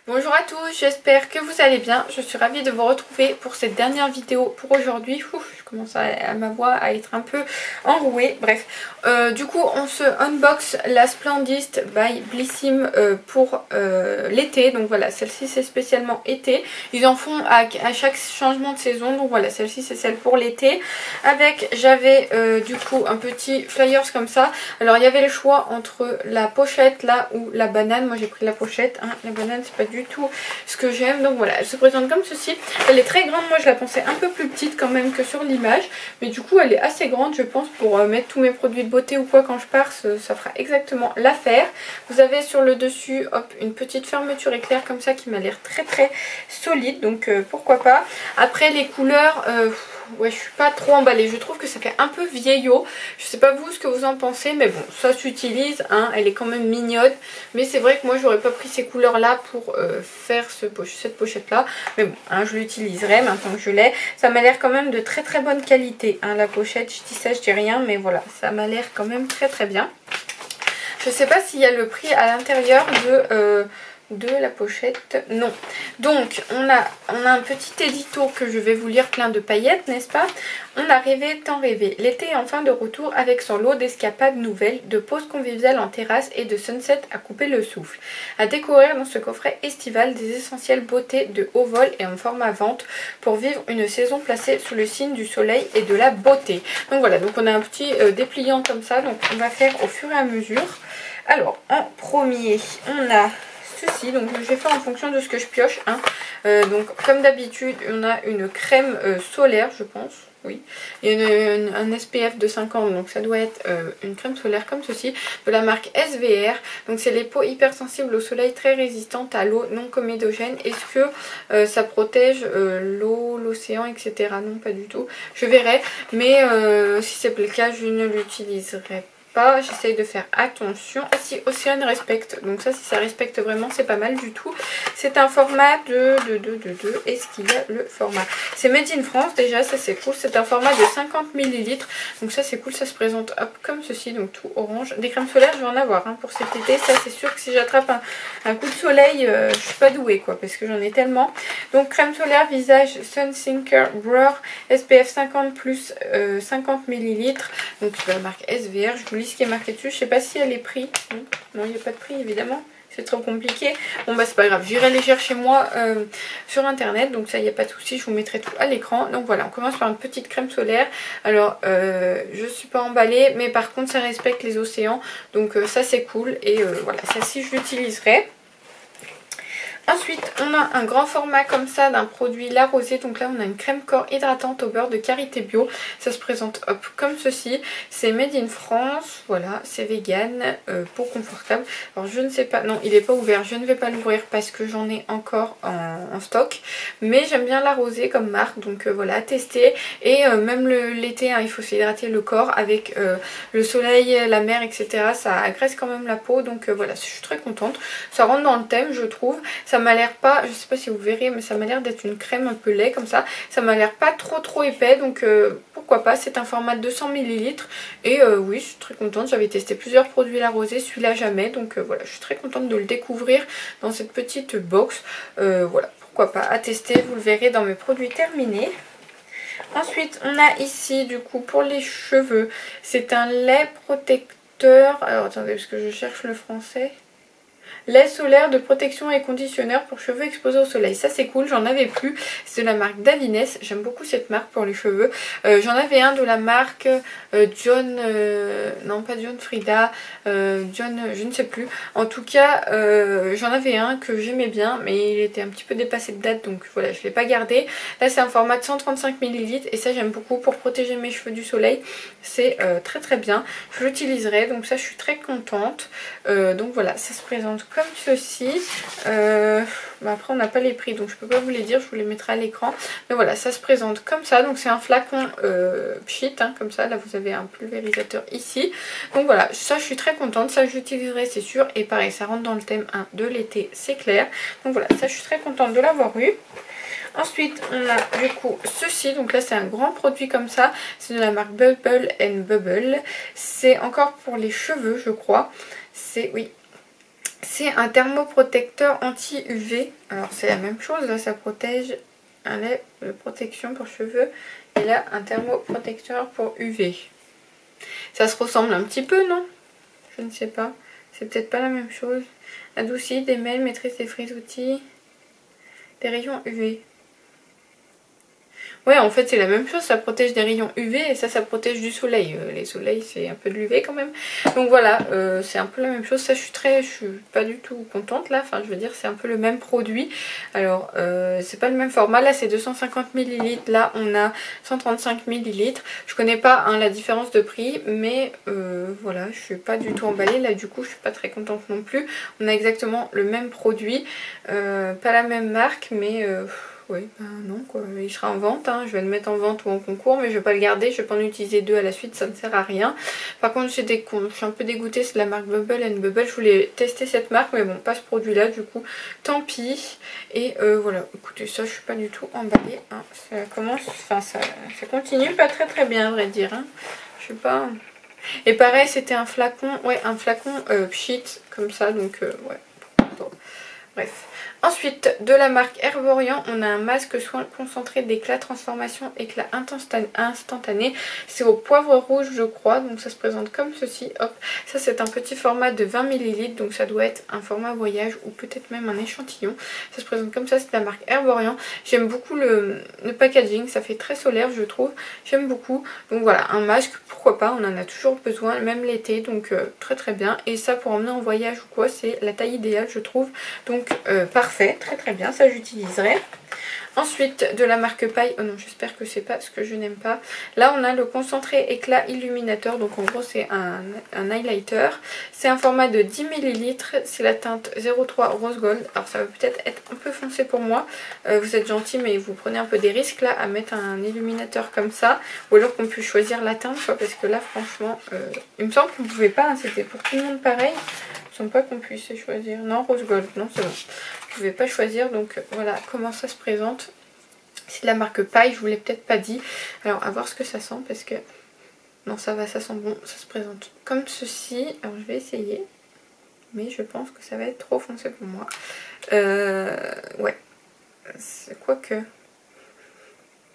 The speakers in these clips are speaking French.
Bonjour à tous, j'espère que vous allez bien. Je suis ravie de vous retrouver pour cette dernière vidéo pour aujourd'hui. Je commence à ma voix à être un peu enrouée. Bref, du coup on se unbox la Splendist by Blissim pour l'été. Donc voilà, celle-ci c'est spécialement été. Ils en font à chaque changement de saison. Donc voilà, celle-ci c'est celle pour l'été. Avec, j'avais du coup un petit flyers comme ça. Alors il y avait le choix entre la pochette là ou la banane. Moi j'ai pris la pochette, hein. La banane c'est pas du tout ce que j'aime. Donc voilà, elle se présente comme ceci. Elle est très grande, moi je la pensais un peu plus petite quand même que sur l'image, mais du coup elle est assez grande je pense pour mettre tous mes produits de beauté ou quoi quand je pars. Ça fera exactement l'affaire. Vous avez sur le dessus hop, une petite fermeture éclair comme ça qui m'a l'air très très solide, donc pourquoi pas. Après les couleurs, ouais, je suis pas trop emballée, je trouve que ça fait un peu vieillot. Je sais pas vous ce que vous en pensez, mais bon, ça s'utilise, hein, elle est quand même mignonne. Mais c'est vrai que moi j'aurais pas pris ces couleurs là pour faire cette pochette là. Mais bon, hein, je l'utiliserai maintenant que je l'ai. Ça m'a l'air quand même de très très bonne qualité, hein, la pochette. Je dis ça, je dis rien, mais voilà, ça m'a l'air quand même très très bien. Je sais pas s'il y a le prix à l'intérieur de la pochette, non. Donc on a un petit édito que je vais vous lire, plein de paillettes, n'est-ce pas? On a rêvé tant rêvé. L'été est enfin de retour avec son lot d'escapades nouvelles, de pauses conviviales en terrasse et de sunset à couper le souffle. À découvrir dans ce coffret estival des essentielles beautés de haut vol et en format vente pour vivre une saison placée sous le signe du soleil et de la beauté. Donc voilà, donc on a un petit dépliant comme ça, donc on va faire au fur et à mesure. Alors en premier on a ceci, donc je vais faire en fonction de ce que je pioche, hein. Donc comme d'habitude on a une crème solaire, je pense, oui, et un SPF de 50, donc ça doit être une crème solaire comme ceci, de la marque SVR. Donc c'est les peaux hypersensibles au soleil, très résistantes à l'eau, non comédogène. Est-ce que ça protège l'eau, l'océan, etc. Non, pas du tout, je verrai, mais si c'est le cas je ne l'utiliserai pas. J'essaye de faire attention. Ah si, Océane respecte, donc ça si ça respecte vraiment c'est pas mal du tout. C'est un format de est-ce qu'il y a le format? C'est Made in France déjà, ça c'est cool. C'est un format de 50 ml, donc ça c'est cool. Ça se présente hop comme ceci, donc tout orange. Des crèmes solaires je vais en avoir, hein, pour cet été. Ça c'est sûr que si j'attrape un coup de soleil, je suis pas douée quoi, parce que j'en ai tellement. Donc crème solaire visage Sun Sinker Brow SPF 50 plus 50 ml, donc c'est la marque SVR. Je vous lis ce qui est marqué dessus. Je sais pas si elle est pris. Non, il n'y a pas de prix évidemment. C'est trop compliqué. Bon bah c'est pas grave. J'irai les chercher moi sur internet. Donc ça il n'y a pas de souci. Je vous mettrai tout à l'écran. Donc voilà, on commence par une petite crème solaire. Alors je suis pas emballée. Mais par contre ça respecte les océans. Donc ça c'est cool. Et voilà, celle-ci je l'utiliserai. Ensuite, on a un grand format comme ça d'un produit La Rosée. Donc là, on a une crème corps hydratante au beurre de karité bio. Ça se présente hop comme ceci. C'est Made in France. Voilà, c'est vegan, peau confortable. Alors je ne sais pas, non, il n'est pas ouvert. Je ne vais pas l'ouvrir parce que j'en ai encore en stock. Mais j'aime bien La Rosée comme marque. Donc voilà, à tester. Et même l'été, hein, il faut s'hydrater le corps avec le soleil, la mer, etc. Ça agresse quand même la peau. Donc voilà, je suis très contente. Ça rentre dans le thème, je trouve. Ça m'a l'air pas, je sais pas si vous verrez, mais ça m'a l'air d'être une crème un peu lait comme ça. Ça m'a l'air pas trop épais, donc pourquoi pas. C'est un format de 200 ml. Et oui, je suis très contente. J'avais testé plusieurs produits La Rosée, celui-là jamais. Donc voilà, je suis très contente de le découvrir dans cette petite box. Voilà, pourquoi pas, à tester. Vous le verrez dans mes produits terminés. Ensuite, on a ici, du coup, pour les cheveux, c'est un lait protecteur. Alors attendez, parce que je cherche le français. Lait solaire de protection et conditionneur pour cheveux exposés au soleil. Ça c'est cool, j'en avais plus. C'est de la marque Davines. J'aime beaucoup cette marque pour les cheveux. J'en avais un de la marque John... non pas John Frida. John... je ne sais plus. En tout cas, j'en avais un que j'aimais bien. Mais il était un petit peu dépassé de date. Donc voilà, je ne l'ai pas gardé. Là c'est un format de 135 ml. Et ça j'aime beaucoup pour protéger mes cheveux du soleil. C'est très très bien. Je l'utiliserai. Donc ça je suis très contente. Donc voilà, ça se présente comme ceci. Bah après on n'a pas les prix donc je peux pas vous les dire, je vous les mettrai à l'écran. Mais voilà, ça se présente comme ça. Donc c'est un flacon pchit, hein, comme ça. Là vous avez un pulvérisateur ici. Donc voilà, ça je suis très contente. Ça j'utiliserai c'est sûr. Et pareil, ça rentre dans le thème 1 de l'été, c'est clair. Donc voilà, ça je suis très contente de l'avoir eu. Ensuite on a du coup ceci, donc là c'est un grand produit comme ça, c'est de la marque Bubble and Bubble, c'est encore pour les cheveux je crois, c'est oui. C'est un thermoprotecteur anti-UV, alors c'est la même chose, là ça protège un lait de protection pour cheveux et là un thermoprotecteur pour UV. Ça se ressemble un petit peu non? Je ne sais pas, c'est peut-être pas la même chose. Adouci, démêle, maîtrise des frisoutis, des rayons UV. Ouais, en fait c'est la même chose, ça protège des rayons UV et ça protège du soleil. Les soleils c'est un peu de l'UV quand même. Donc voilà, c'est un peu la même chose. Ça je suis pas du tout contente là, enfin je veux dire c'est un peu le même produit. Alors c'est pas le même format, là c'est 250 ml, là on a 135 ml. Je connais pas hein, la différence de prix, mais voilà, je suis pas du tout emballée. Là du coup je suis pas très contente non plus. On a exactement le même produit, pas la même marque, mais... oui, ben non quoi, il sera en vente, hein. Je vais le mettre en vente ou en concours mais je vais pas le garder, je vais pas en utiliser deux à la suite, ça ne sert à rien. Par contre je suis un peu dégoûtée, c'est de la marque Bubble and Bubble, je voulais tester cette marque mais bon pas ce produit là du coup, tant pis. Et voilà, écoutez ça je suis pas du tout emballée, hein. Ça commence, enfin ça continue pas très bien à vrai dire, hein. Je sais pas... Et pareil c'était un flacon, ouais un flacon pchit comme ça donc ouais, bon. Bref. Ensuite, de la marque Herborian, on a un masque soin concentré d'éclat transformation éclat instantané. C'est au poivre rouge je crois, donc ça se présente comme ceci. Hop, ça c'est un petit format de 20 ml, donc ça doit être un format voyage ou peut-être même un échantillon. Ça se présente comme ça, c'est de la marque Herborian. J'aime beaucoup le packaging, ça fait très solaire je trouve. J'aime beaucoup. Donc voilà, un masque, pourquoi pas, on en a toujours besoin, même l'été, donc très bien. Et ça pour emmener en voyage ou quoi, c'est la taille idéale je trouve. Donc parfait, très bien, ça j'utiliserai. Ensuite de la marque Paille, oh non j'espère que c'est pas ce que je n'aime pas. Là on a le concentré éclat illuminateur, donc en gros c'est un highlighter. C'est un format de 10 ml, c'est la teinte 03 Rose Gold. Alors ça va peut-être être un peu foncé pour moi, vous êtes gentil mais vous prenez un peu des risques là à mettre un illuminateur comme ça. Ou alors qu'on peut choisir la teinte quoi, parce que là franchement il me semble qu'on ne pouvait pas, hein, c'était pour tout le monde pareil. Il me semble pas qu'on puisse choisir, non Rose Gold, non c'est bon. Je ne pouvais pas choisir, donc voilà comment ça se présente. C'est de la marque Paille, je vous l'ai peut-être pas dit. Alors à voir ce que ça sent parce que... Non ça va, ça sent bon, ça se présente comme ceci. Alors je vais essayer. Mais je pense que ça va être trop foncé pour moi. Ouais. Quoique...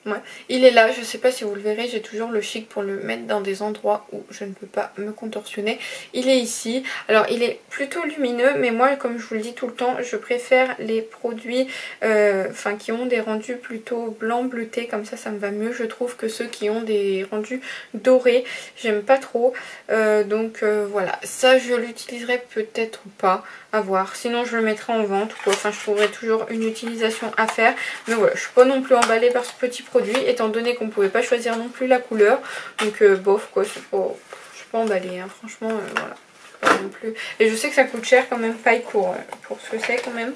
Ouais. Il est là, je sais pas si vous le verrez, j'ai toujours le chic pour le mettre dans des endroits où je ne peux pas me contorsionner. Il est ici, alors il est plutôt lumineux mais moi comme je vous le dis tout le temps, je préfère les produits qui ont des rendus plutôt blanc bleuté, comme ça me va mieux je trouve que ceux qui ont des rendus dorés, j'aime pas trop. Donc voilà, ça je l'utiliserai peut-être ou pas, à voir, sinon je le mettrai en vente quoi. Enfin je trouverai toujours une utilisation à faire, mais voilà, je suis pas non plus emballée par ce petit produit étant donné qu'on pouvait pas choisir non plus la couleur, donc bof quoi, je suis pas emballée hein. Franchement voilà, pas non plus, et je sais que ça coûte cher quand même, Paille pour ce que c'est quand même.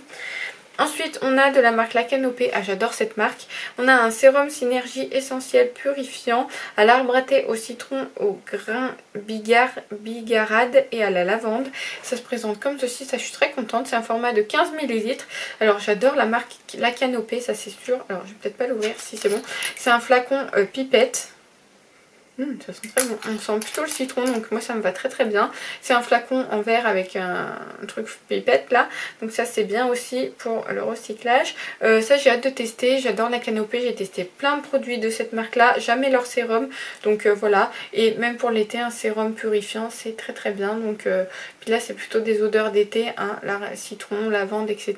Ensuite on a de la marque La Canopée, ah j'adore cette marque. On a un sérum synergie essentiel purifiant à l'arbre à thé, au citron, au grain bigarade et à la lavande. Ça se présente comme ceci, ça je suis très contente, c'est un format de 15 ml. Alors j'adore la marque La Canopée, ça c'est sûr. Alors je vais peut-être pas l'ouvrir si c'est bon. C'est un flacon pipette. Ça sent très bon. On sent plutôt le citron, donc moi ça me va très bien. C'est un flacon en verre avec un truc pipette là, donc ça c'est bien aussi pour le recyclage. Ça j'ai hâte de tester, j'adore La Canopée, j'ai testé plein de produits de cette marque là, jamais leur sérum, donc voilà. Et même pour l'été un sérum purifiant c'est très bien, donc puis là c'est plutôt des odeurs d'été, hein, citron, lavande etc.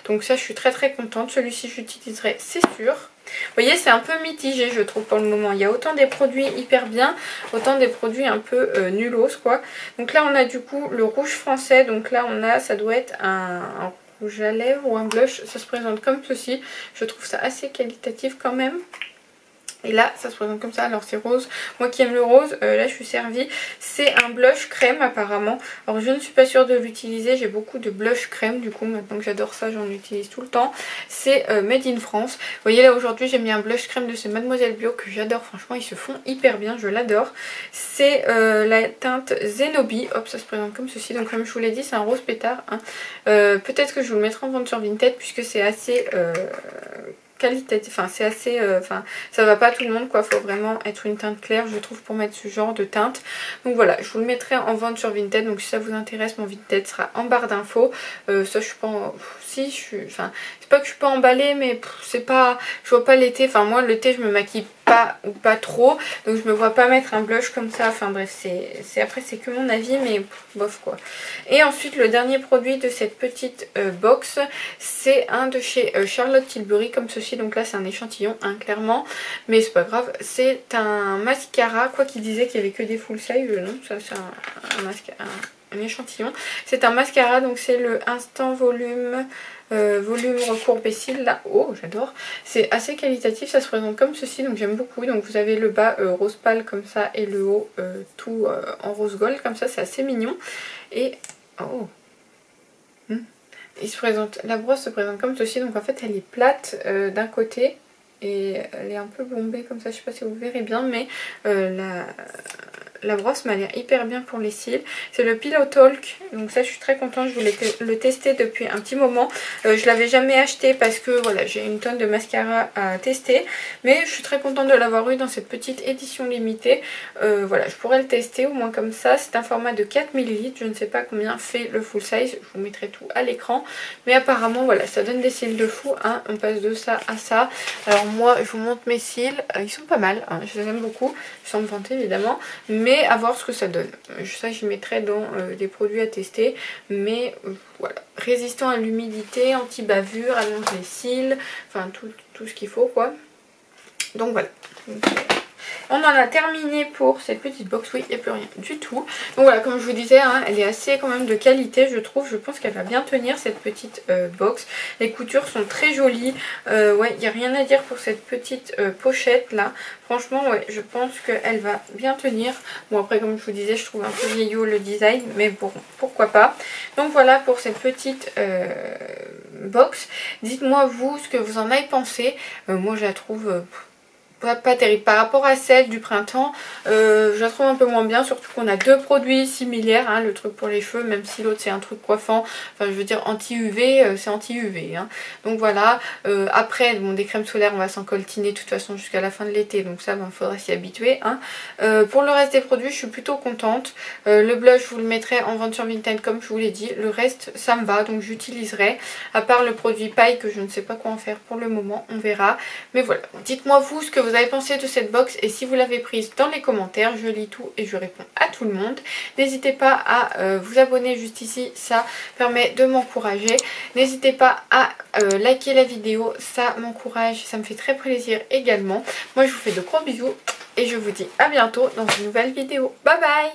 Donc ça je suis très contente, celui-ci j'utiliserai c'est sûr. Vous voyez c'est un peu mitigé je trouve pour le moment, il y a autant des produits hyper bien, autant des produits un peu nullos quoi. Donc là on a du coup le rouge français, donc là on a, ça doit être un rouge à lèvres ou un blush, ça se présente comme ceci, je trouve ça assez qualitatif quand même. Et là ça se présente comme ça, alors c'est rose, moi qui aime le rose, là je suis servie. C'est un blush crème apparemment, alors je ne suis pas sûre de l'utiliser, j'ai beaucoup de blush crème du coup, maintenant que j'adore ça j'en utilise tout le temps. C'est Made in France, vous voyez là aujourd'hui j'ai mis un blush crème de chez Mademoiselle Bio que j'adore, franchement ils se font hyper bien, je l'adore. C'est la teinte Zenobi, hop ça se présente comme ceci, donc comme je vous l'ai dit c'est un rose pétard, hein. Peut-être que je vous le mettrai en vente sur Vinted puisque c'est assez... qualitatif, enfin c'est assez, enfin ça va pas à tout le monde quoi, faut vraiment être une teinte claire je trouve pour mettre ce genre de teinte. Donc voilà, je vous le mettrai en vente sur Vinted, donc si ça vous intéresse mon Vinted sera en barre d'infos. Ça je suis pas si je suis, enfin c'est pas que je suis pas emballée mais c'est pas, je vois pas l'été, enfin moi l'été je me maquille pas ou pas trop, donc je me vois pas mettre un blush comme ça, enfin bref c'est après c'est que mon avis mais bof quoi. Et ensuite le dernier produit de cette petite box, c'est un de chez Charlotte Tilbury comme ceci, donc là c'est un échantillon hein, clairement, mais c'est pas grave, c'est un mascara, quoi qu'il disait qu'il y avait que des full size, non ça c'est un mascara, un échantillon, c'est un mascara, donc c'est le Instant Volume recourbé cils là, oh j'adore, c'est assez qualitatif, ça se présente comme ceci donc j'aime beaucoup. Donc vous avez le bas rose pâle comme ça et le haut tout en rose gold comme ça, c'est assez mignon. Et oh il se présente, la brosse se présente comme ceci, donc en fait elle est plate d'un côté et elle est un peu bombée comme ça, je sais pas si vous verrez bien, mais la brosse m'a l'air hyper bien pour les cils. C'est le Pillow Talk, donc ça je suis très contente, je voulais le tester depuis un petit moment. Je l'avais jamais acheté parce que voilà, j'ai une tonne de mascara à tester, mais je suis très contente de l'avoir eu dans cette petite édition limitée. Voilà, je pourrais le tester au moins comme ça. C'est un format de 4 ml, je ne sais pas combien fait le full size, je vous mettrai tout à l'écran, mais apparemment voilà, ça donne des cils de fou hein. On passe de ça à ça. Alors moi je vous montre mes cils, ils sont pas mal hein. Je les aime beaucoup, sans me vanter évidemment, mais à voir ce que ça donne. Ça j'y mettrai dans des produits à tester, mais voilà, résistant à l'humidité, anti-bavure, allonge les cils, enfin tout ce qu'il faut quoi. Donc voilà. On en a terminé pour cette petite box, oui, il n'y a plus rien du tout. Donc voilà, comme je vous disais, hein, elle est assez quand même de qualité, je trouve. Je pense qu'elle va bien tenir cette petite box. Les coutures sont très jolies. Ouais, il n'y a rien à dire pour cette petite pochette là. Franchement, ouais, je pense qu'elle va bien tenir. Bon, après, comme je vous disais, je trouve un peu vieillot le design, mais bon, pourquoi pas. Donc voilà pour cette petite box. Dites-moi vous ce que vous en avez pensé. Moi, je la trouve... pas terrible par rapport à celle du printemps, je la trouve un peu moins bien, surtout qu'on a deux produits similaires, hein, le truc pour les cheveux, même si l'autre c'est un truc coiffant, enfin je veux dire anti-UV, c'est anti-UV hein. Donc voilà, après bon, des crèmes solaires on va s'en coltiner de toute façon jusqu'à la fin de l'été, donc ça il faudra s'y habituer hein. Pour le reste des produits je suis plutôt contente. Le blush je vous le mettrai en vente sur Vinted comme je vous l'ai dit, le reste ça me va, donc j'utiliserai, à part le produit paille que je ne sais pas quoi en faire pour le moment, on verra. Mais voilà, dites-moi vous ce que vous avez pensé de cette box et si vous l'avez prise dans les commentaires, je lis tout et je réponds à tout le monde. N'hésitez pas à vous abonner juste ici, ça permet de m'encourager. N'hésitez pas à liker la vidéo, ça m'encourage, ça me fait très plaisir également. Moi je vous fais de gros bisous et je vous dis à bientôt dans une nouvelle vidéo. Bye bye!